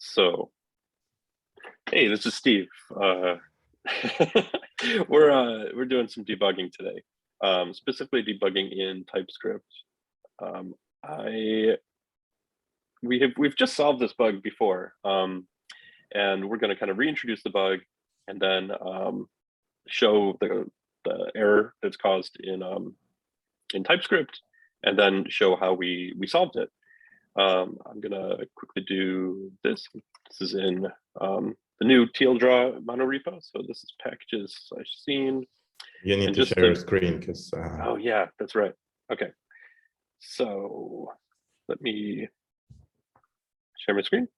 So, hey, this is Steve. We're doing some debugging today, specifically debugging in TypeScript. Um, I we've just solved this bug before, and we're going to kind of reintroduce the bug and then show the error that's caused in TypeScript, and then show how we solved it. I'm gonna quickly do this. This is in the new TLDraw monorepo. So this is packages/scene. You need to share your screen because. Oh yeah, that's right. Okay, so let me share my screen.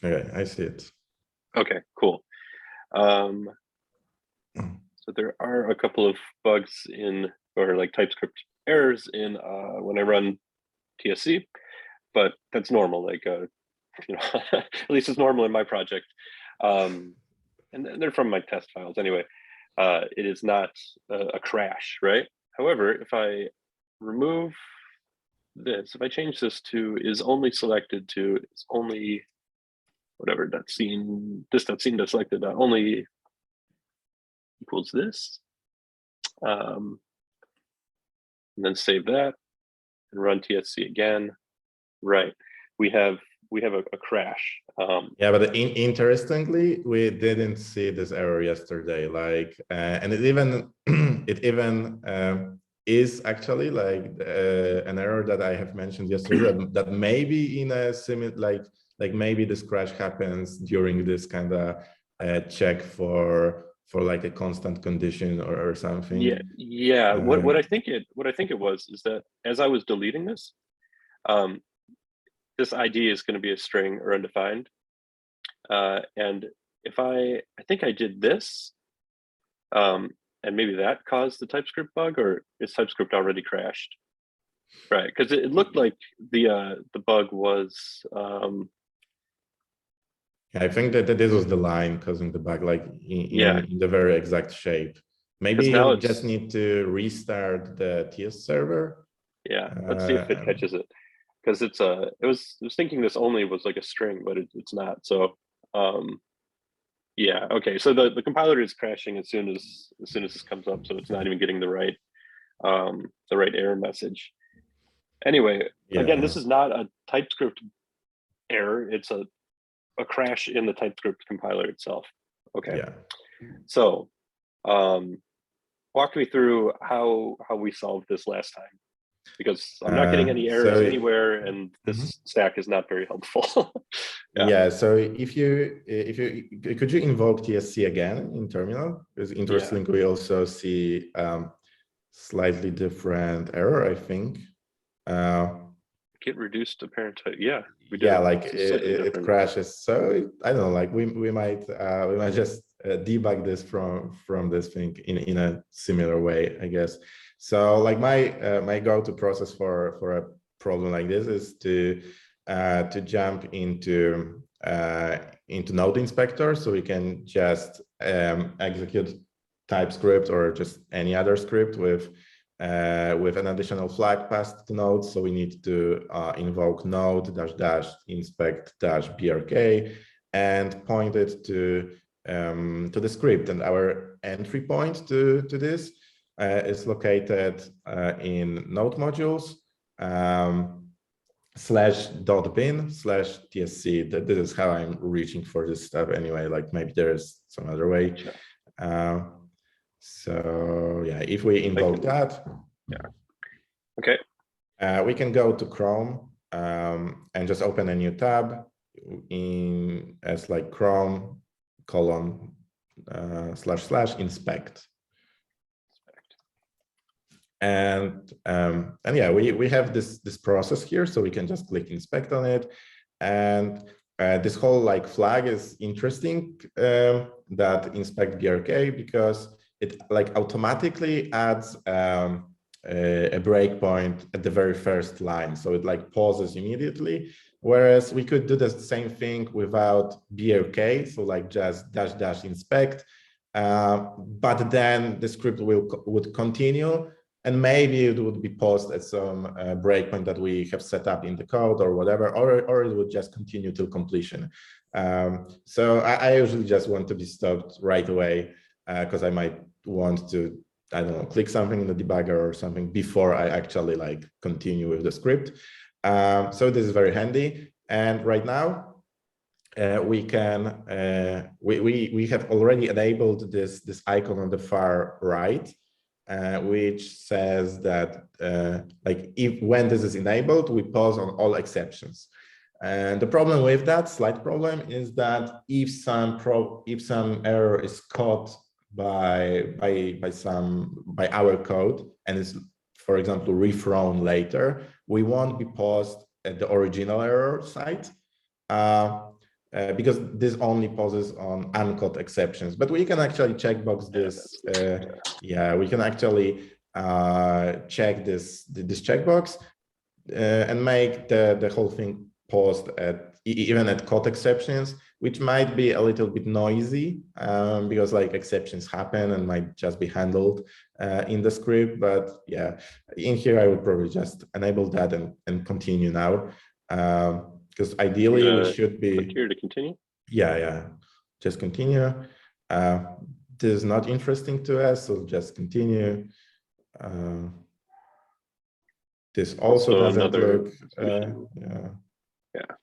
Okay, I see it. Okay, cool. So there are a couple of bugs or like TypeScript errors in when I run TSC, but that's normal. Like, at least it's normal in my project. And they're from my test files anyway. It is not a crash, right? However, if I remove this, if I change this to is only selected to is only whatever that's selected only equals this, and then save that and run TSC again. Right, we have a crash. Yeah, but interestingly, we didn't see this error yesterday. Like, and it even is actually like an error that I have mentioned yesterday that maybe in a similar like maybe this crash happens during this kind of check for like a constant condition or something. Yeah. What I think it was is that as I was deleting this, this ID is going to be a string or undefined, and if I think I did this, and maybe that caused the TypeScript bug, or is TypeScript already crashed? Right, because it looked like the bug was. I think that this was the line causing the bug, like in the very exact shape. Maybe you just need to restart the TS server. Yeah, let's see if it catches it, because it was thinking this only was like a string, but it's not. So yeah, okay. So the compiler is crashing as soon as this comes up, so it's not even getting the right error message. Anyway, again, this is not a TypeScript error. It's a crash in the TypeScript compiler itself. Okay. Yeah. So walk me through how we solved this last time, because I'm not getting any errors anywhere, and this stack is not very helpful. Yeah. So if you could you invoke TSC again in terminal? Because interestingly, we also see slightly different error, I think. Get reduced to parent type. Yeah, we do. Yeah, like it crashes. So I don't know, like we might just debug this from this thing in a similar way, I guess. So like my go-to process for a problem like this is to jump into Node Inspector, so we can just execute TypeScript or just any other script with an additional flag passed to Node. So we need to invoke node -inspect-brk and point it to the script. And our entry point to this is located in node modules /.bin/tsc. This is how I'm reaching for this stuff anyway. Like maybe there is some other way. So yeah, if we invoke that, okay, we can go to Chrome and just open a new tab as like Chrome : / inspect. And yeah, we have this process here, so we can just click inspect on it. And this whole like flag is interesting, that inspect brk, because it like automatically adds a breakpoint at the very first line. So it like pauses immediately, whereas we could do the same thing without brk, so like just -- inspect, but then the script would continue and maybe it would be paused at some breakpoint that we have set up in the code or whatever, or it would just continue till completion. So I usually just want to be stopped right away because I might want to, I don't know, click something in the debugger or something before I actually like continue with the script. So this is very handy. And right now, we can we have already enabled this icon on the far right, which says that like when this is enabled, we pause on all exceptions. And the problem with that, slight problem, is that if some error is caught by our code and is, for example, rethrown later, we won't be paused at the original error site. Because this only pauses on uncaught exceptions, but we can actually checkbox this. Yeah, we can actually check this checkbox and make the whole thing paused at even at caught exceptions, which might be a little bit noisy because like exceptions happen and might just be handled in the script. But yeah, in here I would probably just enable that and continue now. Because ideally we should be click here to continue. Yeah, just continue. This is not interesting to us, so just continue. This also doesn't look yeah,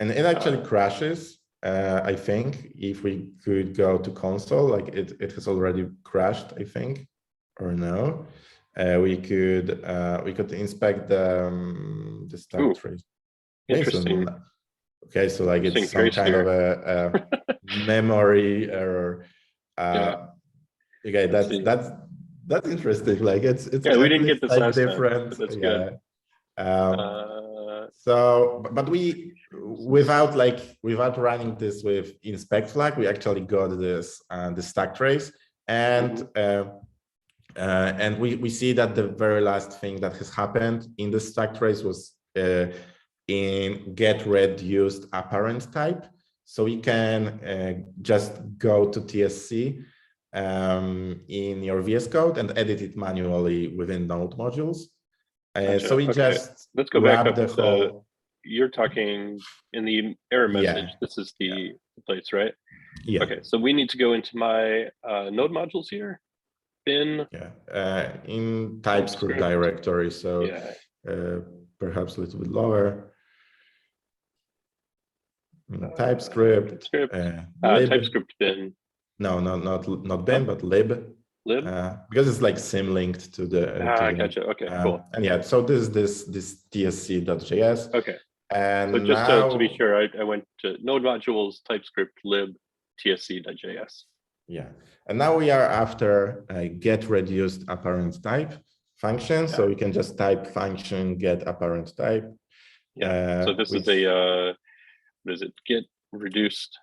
and it actually crashes. I think if we could go to console, like it has already crashed, I think, or no. We could inspect the stack trace. Interesting. Okay, so like it's some kind of a memory error. Okay, that's interesting. Like it's we didn't get this last different. Time, that's yeah. Good. So, but we without running this with inspect flag, we actually got this the stack trace, and we see that the very last thing that has happened in the stack trace was in get reduced apparent type. So we can just go to TSC in your VS Code and edit it manually within node modules. Gotcha. So we just let's go back up the whole. You're talking in the error message. This is the place, right? Yeah. Okay, so we need to go into my node modules here. Bin. In TypeScript directory. So perhaps a little bit lower. TypeScript. TypeScript bin. No, not bin, but lib. Lib. Because it's like sim-linked to the. Gotcha. Okay, cool. And yeah, so this tsc.js. Okay. And so just now, to be sure, I went to node modules, TypeScript, lib, tsc.js. Yeah, and now we are after a get reduced apparent type function. So we can just type function get apparent type. Yeah. So this is a what is it? Get reduced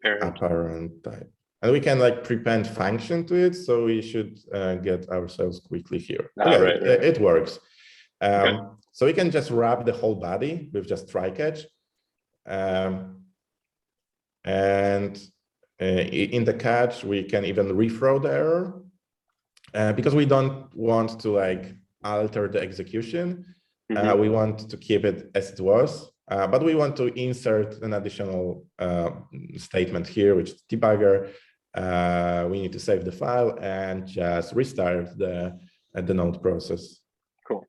apparent type, and we can like prepend function to it. So we should get ourselves quickly here. Right. It works. So we can just wrap the whole body with just try catch, and in the catch we can even rethrow the error because we don't want to like alter the execution. We want to keep it as it was. But we want to insert an additional statement here, which is debugger. We need to save the file and just restart the node process. Cool.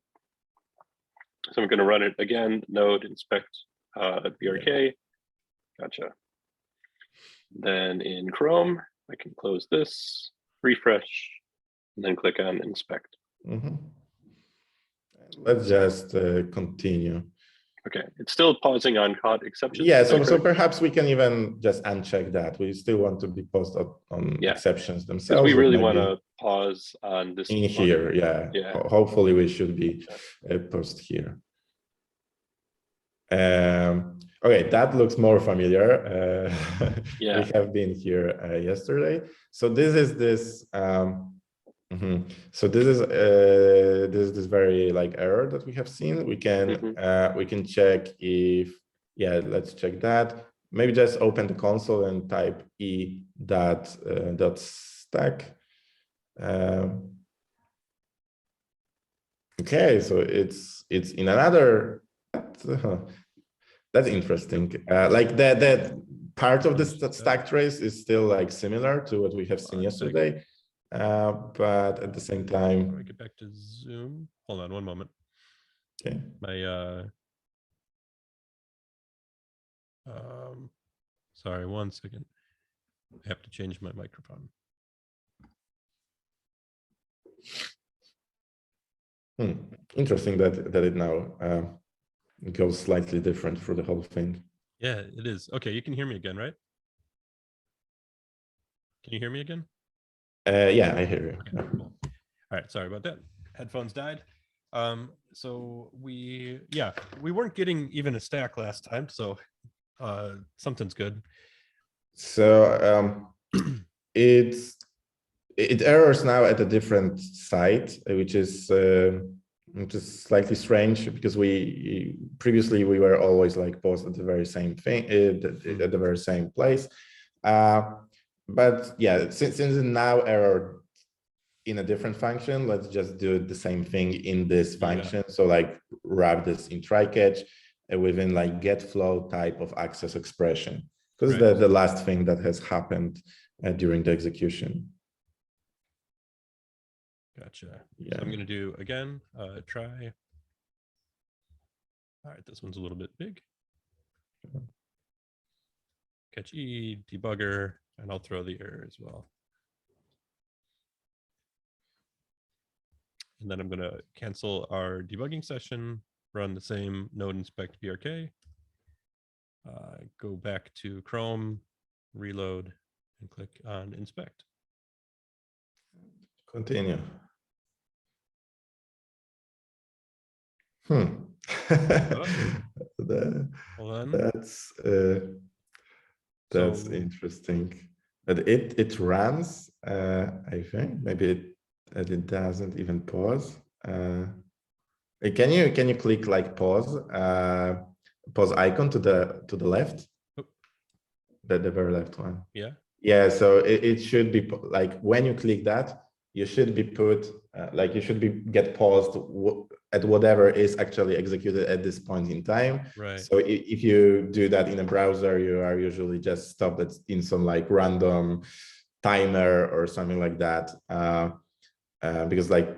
So I'm going to run it again. Node inspect BRK. Gotcha. Then in Chrome, I can close this, refresh, and then click on inspect. Let's just continue. Okay, it's still pausing on caught exceptions. Yeah, so perhaps we can even just uncheck that. We still want to be paused on exceptions themselves. We really want to pause on this. In here, yeah. Hopefully we should be paused here. Okay, that looks more familiar. We have been here yesterday. So this is this. So this is this very like error that we have seen. We can check if let's check that. Maybe just open the console and type e dot stack. Okay, so it's in another. That's interesting. Like that part of the stack trace is still like similar to what we have seen yesterday, but at the same time. Let me get back to Zoom. Hold on one moment. Okay. My sorry, 1 second. I have to change my microphone. Interesting that it now goes slightly different for the whole thing. Yeah, it is. Okay, you can hear me again, right? Can you hear me again? Yeah, I hear you. Okay, cool. All right, sorry about that. Headphones died. So we weren't getting even a stack last time, so something's good. So it errors now at a different site, which is slightly strange because we previously we were always like paused at the very same thing at the very same place. But yeah, since it now error in a different function, let's just do the same thing in this function. Yeah. So like wrap this in try catch within like get flow type of access expression, because right. the last thing that has happened during the execution. Gotcha. Yeah. So I'm going to do again, try. All right, this one's a little bit big. Catch E, debugger, and I'll throw the error as well. And then I'm going to cancel our debugging session, run the same node inspect brk, go back to Chrome, reload, and click on inspect. Continue. That's interesting. But it runs. I think maybe it doesn't even pause. Can you click like pause icon to the left? Oh. The very left one. Yeah. Yeah. So it should be like when you click that, you should be put like you should be get paused at whatever is actually executed at this point in time. Right. So if you do that in a browser, you are usually just stopped at in some like random timer or something like that, because like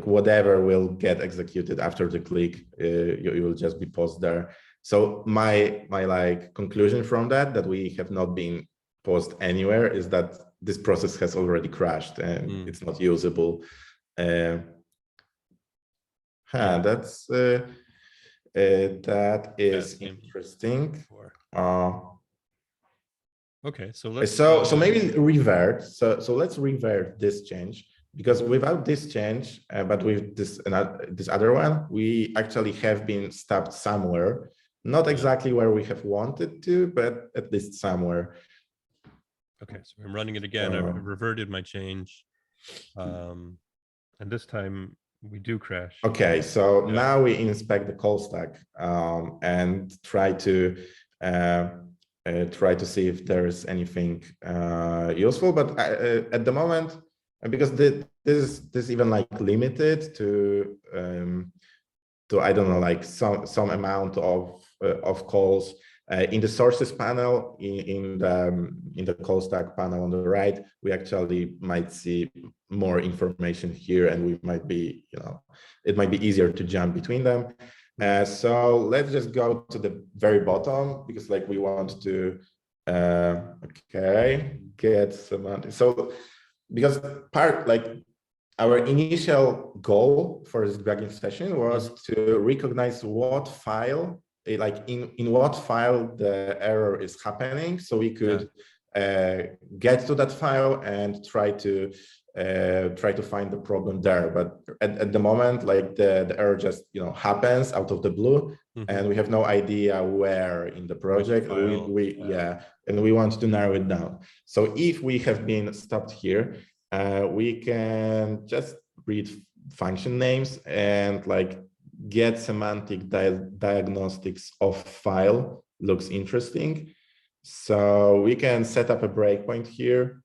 whatever will get executed after the click, you will just be paused there. So my like conclusion from that we have not been paused anywhere is that this process has already crashed and it's not usable. That is interesting. Okay, so let's so maybe revert. So let's revert this change, because without this change, but with this other one, we actually have been stopped somewhere, not exactly where we have wanted to, but at least somewhere. Okay, so I'm running it again. I reverted my change, and this time we do crash. Okay, so now we inspect the call stack and try to see if there is anything useful. But at the moment, because this is even like limited to I don't know, like some amount of calls. In the sources panel, in the call stack panel on the right, we actually might see more information here, and we might be, it might be easier to jump between them. So let's just go to the very bottom, because like we want to, get semantic. So because our initial goal for this debugging session was to recognize what file, like in what file the error is happening, so we could get to that file and try to find the problem there. But at the moment, like the error just happens out of the blue, and we have no idea where in the project. And we want to narrow it down. So if we have been stopped here, we can just read function names and like get semantic diagnostics of file. Looks interesting. So we can set up a breakpoint here.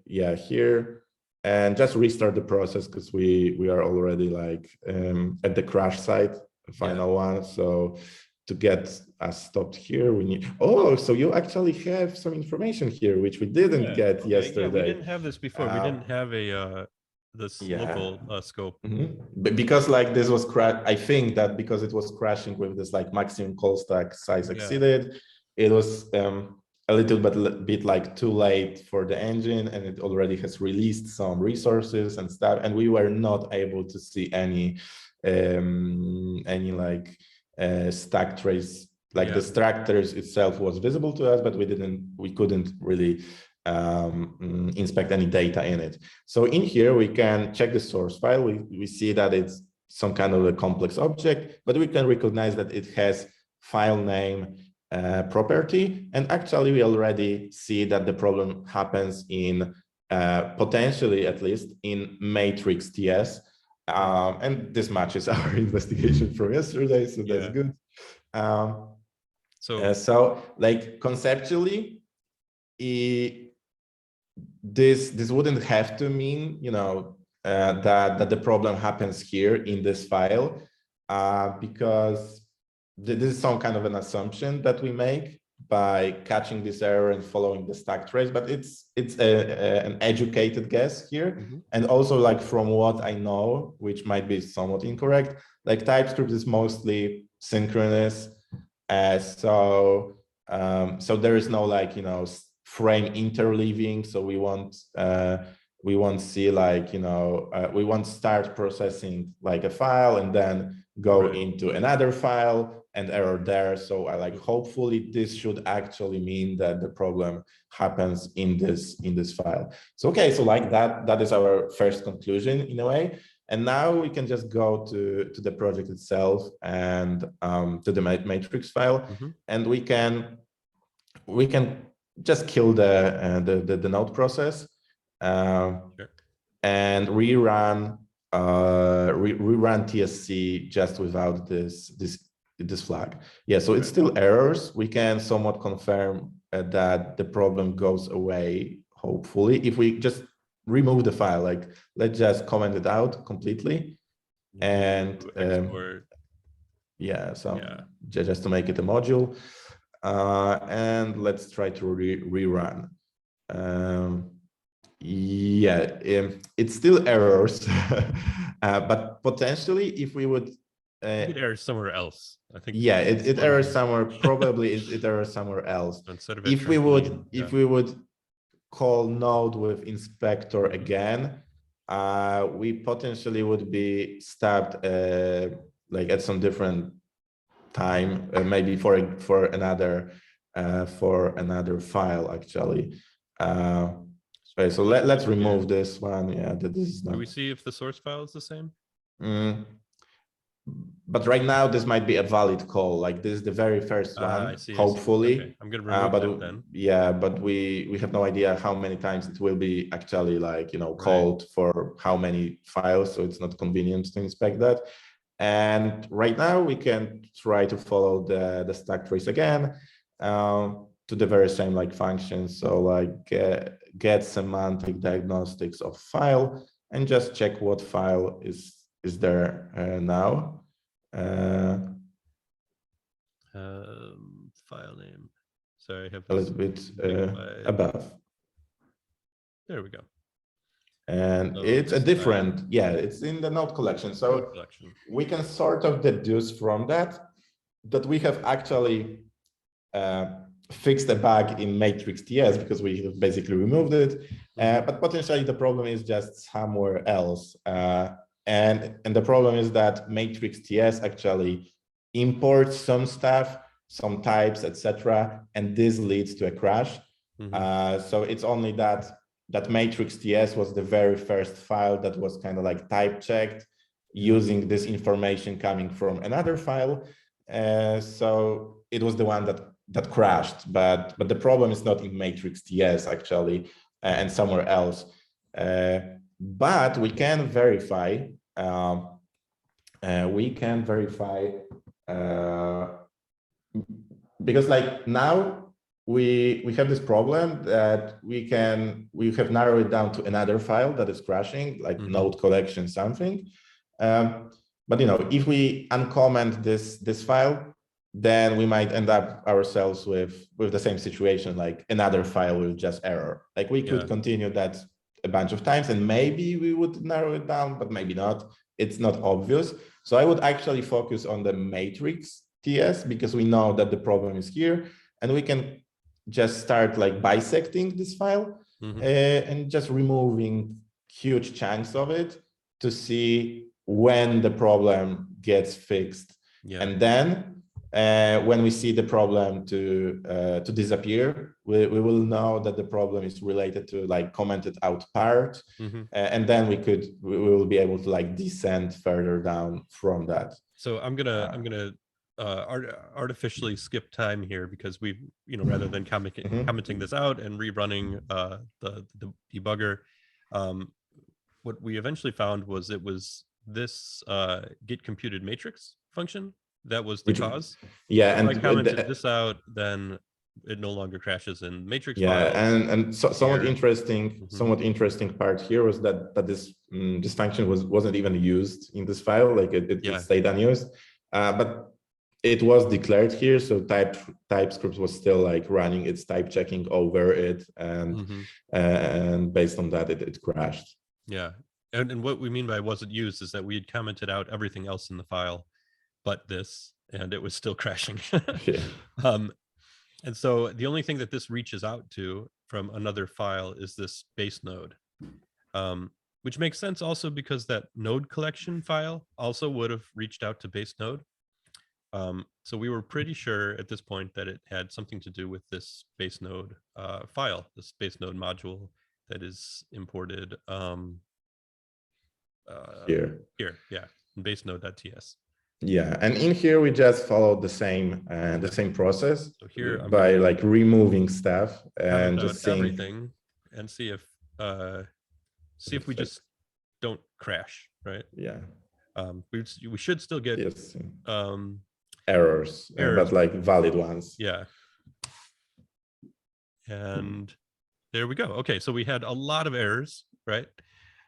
Here, and just restart the process because we are already like at the crash site, the final one. So to get us stopped here, we need, oh, so you actually have some information here, which we didn't get yesterday. Yeah, we didn't have this before. We didn't have a this local scope. But because like this was I think that because it was crashing with this like maximum call stack size exceeded, it was a little bit like too late for the engine, and it already has released some resources and stuff, and we were not able to see any like stack trace, like the stack trace itself was visible to us, but we couldn't really inspect any data in it. So in here we can check the source file. We see that it's some kind of a complex object, but we can recognize that it has file name property, and actually we already see that the problem happens in potentially at least in matrix TS, and this matches our investigation from yesterday, so that's good. So like conceptually, this wouldn't have to mean, you know, that the problem happens here in this file, because this is some kind of an assumption that we make by catching this error and following the stack trace, but it's an educated guess here. And also, like, from what I know, which might be somewhat incorrect, like TypeScript is mostly synchronous, so there is no, like, you know, frame interleaving, so we won't see, like, you know, we won't start processing like a file and then go into another file and error there. So I like, hopefully this should actually mean that the problem happens in this file. So okay, so like that is our first conclusion in a way. And now we can just go to the project itself and to the matrix file, and we can just kill the node process and rerun TSC just without this flag. Yeah, so it's still errors. We can somewhat confirm that the problem goes away, hopefully, if we just remove the file. Like, let's just comment it out completely, and just to make it a module, and let's try to rerun. It's still errors, but potentially if we would it errors somewhere else, I think. It errors somewhere. Probably it errors somewhere else. Instead of if we would call node with inspector again, we potentially would be stopped like at some different time, maybe for another file actually. So let's remove this one. This is not. Do we see if the source file is the same? But right now this might be a valid call. Like, this is the very first one. Hopefully. Okay. I'm gonna remove that then. Yeah, but we have no idea how many times it will be actually, like, you know, called for how many files, so it's not convenient to inspect that. And right now we can try to follow the stack trace again to the very same like function. So like get semantic diagnostics of file and just check what file is there now. File name. Sorry, I have a little bit above. There we go. And it's a different, it's in the node collection. So we can sort of deduce from that we have actually fixed a bug in matrix TS because we have basically removed it. But potentially the problem is just somewhere else. And the problem is that matrix TS actually imports some stuff, some types, etc., and this leads to a crash. So it's only that matrix TS was the very first file that was kind of like type checked using this information coming from another file. So it was the one that crashed, but the problem is not in matrix TS actually, and somewhere else. But we can verify. Because like now we have this problem that we have narrowed it down to another file that is crashing, like node collection something. But if we uncomment this file, then we might end up ourselves with the same situation, like another file with just error. Like we could continue that a bunch of times and maybe we would narrow it down, but maybe not. It's not obvious. So I would actually focus on the matrix TS because we know that the problem is here and we can just start like bisecting this file and just removing huge chunks of it to see when the problem gets fixed. And then when we see the problem to disappear, we will know that the problem is related to like commented out part, and then we will be able to like descend further down from that. So I'm gonna artificially skip time here because we've rather than commenting this out and rerunning the debugger, what we eventually found was it was this get computed matrix function that was the cause. Yeah, so and if I commented this out, then it no longer crashes in matrix files. And somewhat interesting part here was that this this function wasn't even used in this file, like it stayed unused, but it was declared here, so TypeScript was still like running its type checking over it, and based on that it crashed. Yeah, and what we mean by wasn't used is that we had commented out everything else in the file but this, and it was still crashing. And so the only thing that this reaches out to from another file is this base node, which makes sense also because that node collection file also would have reached out to base node. So we were pretty sure at this point that it had something to do with this base node file, this base node module that is imported here, yeah, in base node.ts. Yeah, and in here we just followed the same process. So here by like removing stuff and just seeing everything and see if we just don't crash, right? Yeah. We should still get errors, but like valid ones. Yeah. And there we go. Okay, so we had a lot of errors, right?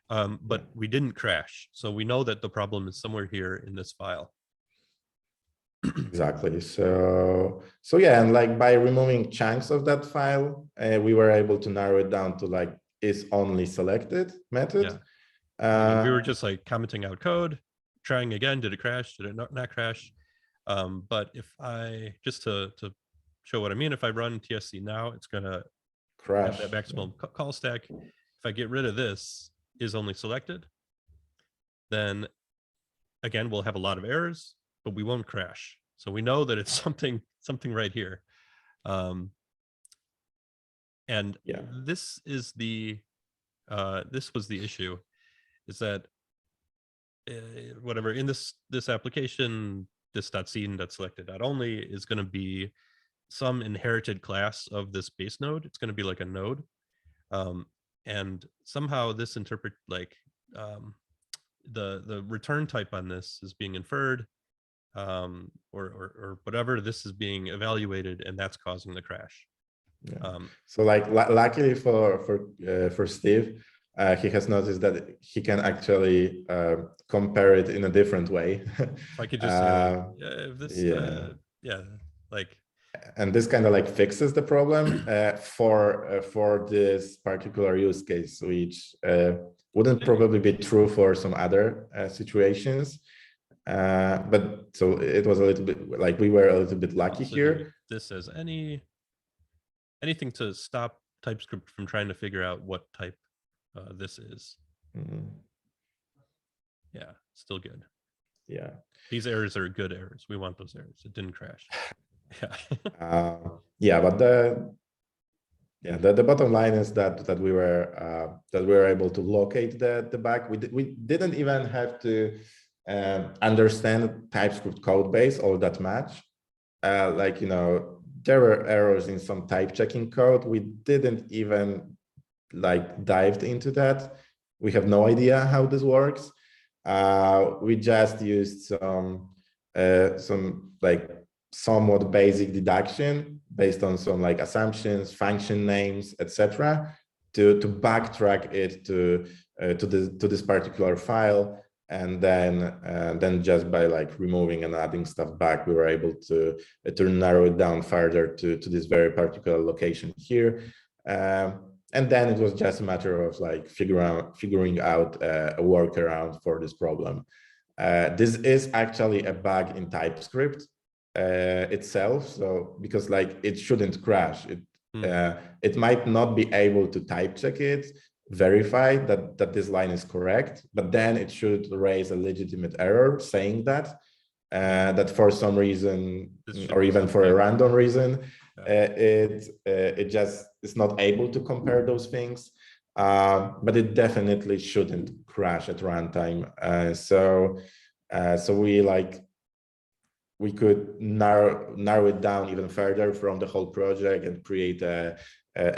But we didn't crash. So we know that the problem is somewhere here in this file. Exactly. So yeah, and like by removing chunks of that file, we were able to narrow it down to like is only selected method. We were just like commenting out code, trying again, did it crash? Did it not crash? But if I, just to show what I mean, if I run TSC now, it's gonna crash that maximum call stack. If I get rid of this is only selected, then again, we'll have a lot of errors, but we won't crash. So we know that it's something right here. And this is this was the issue, is that whatever in this application, this .scene.selected.only is going to be some inherited class of this base node. It's going to be like a node. And somehow this interpret like the return type on this is being inferred, or whatever, this is being evaluated, and that's causing the crash. So like luckily for Steve, he has noticed that he can actually compare it in a different way. If I could just say, if this, like, and this kind of like fixes the problem for this particular use case, which wouldn't probably be true for some other situations. But so it was a little bit like we were a little bit lucky here. This says anything to stop TypeScript from trying to figure out what type this is. Yeah, still good. Yeah, these errors are good errors. We want those errors. It didn't crash. Yeah, but the bottom line is that we were able to locate the bug. We didn't even have to understand TypeScript code base all that much. Like, there were errors in some type checking code. We didn't even like dived into that. We have no idea how this works. We just used some like somewhat basic deduction based on some like assumptions, function names, etc., to backtrack it to this particular file, and then just by like removing and adding stuff back, we were able to narrow it down further to this very particular location here. And then it was just a matter of like figuring out a workaround for this problem. This is actually a bug in TypeScript itself. So because like it shouldn't crash, it might not be able to type check it, verify that this line is correct, but then it should raise a legitimate error saying that for some reason, or even for a random reason, it just is not able to compare those things. But it definitely shouldn't crash at runtime. So we could narrow it down even further from the whole project and create a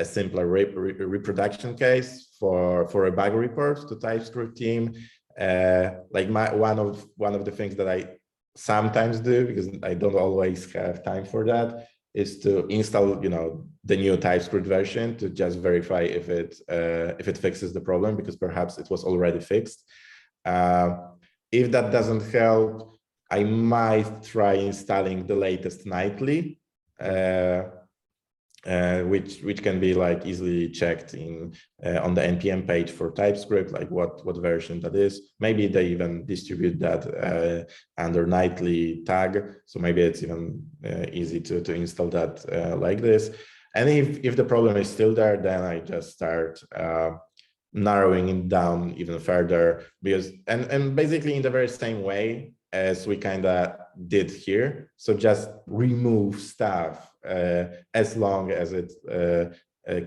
simpler reproduction case for a bug report to TypeScript team. Like one of the things that I sometimes do, because I don't always have time for that, is to install the new TypeScript version to just verify if it fixes the problem, because perhaps it was already fixed. If that doesn't help, I might try installing the latest nightly, which can be like easily checked on the npm page for TypeScript, like what version that is. Maybe they even distribute that under nightly tag, so maybe it's even easy to install that like this. And if the problem is still there, then I just start narrowing it down even further, because and basically in the very same way as we kind of did here. So just remove stuff as long as it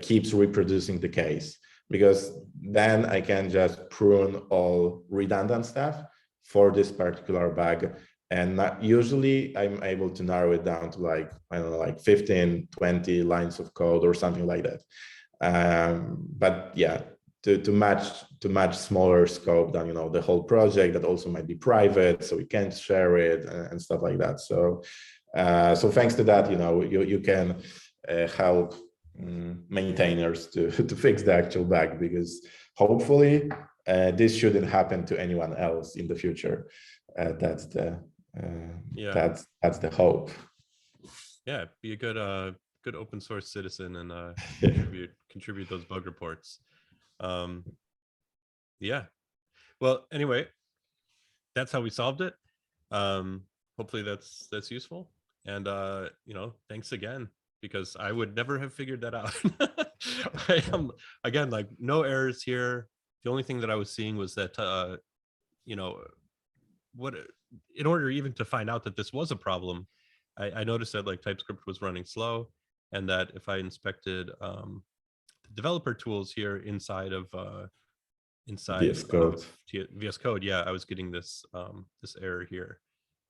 keeps reproducing the case, because then I can just prune all redundant stuff for this particular bug. And usually I'm able to narrow it down to like, I don't know, like 15, 20 lines of code or something like that. But yeah, to match smaller scope than the whole project that also might be private, so we can't share it and stuff like that. So so thanks to that, you can help maintainers to fix the actual bug, because hopefully this shouldn't happen to anyone else in the future. That's the hope. Yeah, be a good open source citizen and contribute those bug reports. Yeah, well, anyway, that's how we solved it. Hopefully that's useful, and thanks again, because I would never have figured that out. I am, again, like, no errors here. The only thing that I was seeing was that in order even to find out that this was a problem, I noticed that like TypeScript was running slow, and that if I inspected the developer tools here inside VS Code. VS Code, yeah, I was getting this this error here,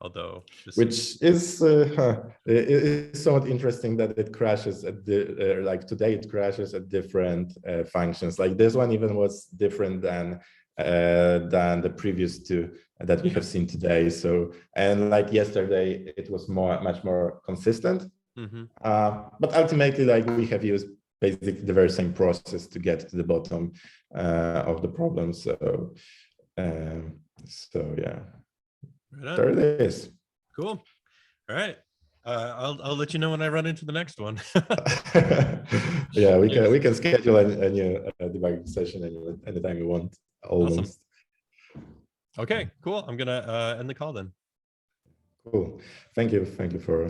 although which is it's somewhat interesting that it crashes at the like today it crashes at different functions. Like this one even was different than the previous two that we have seen today. So, and like yesterday it was much more consistent. But ultimately, like, we have used basically the very same process to get to the bottom of the problem. So yeah, there it is. Cool. All right. I'll let you know when I run into the next one. Yeah, we can schedule a new debugging session anytime you want. Almost. Awesome. Okay, cool. I'm gonna end the call then. Cool. Thank you for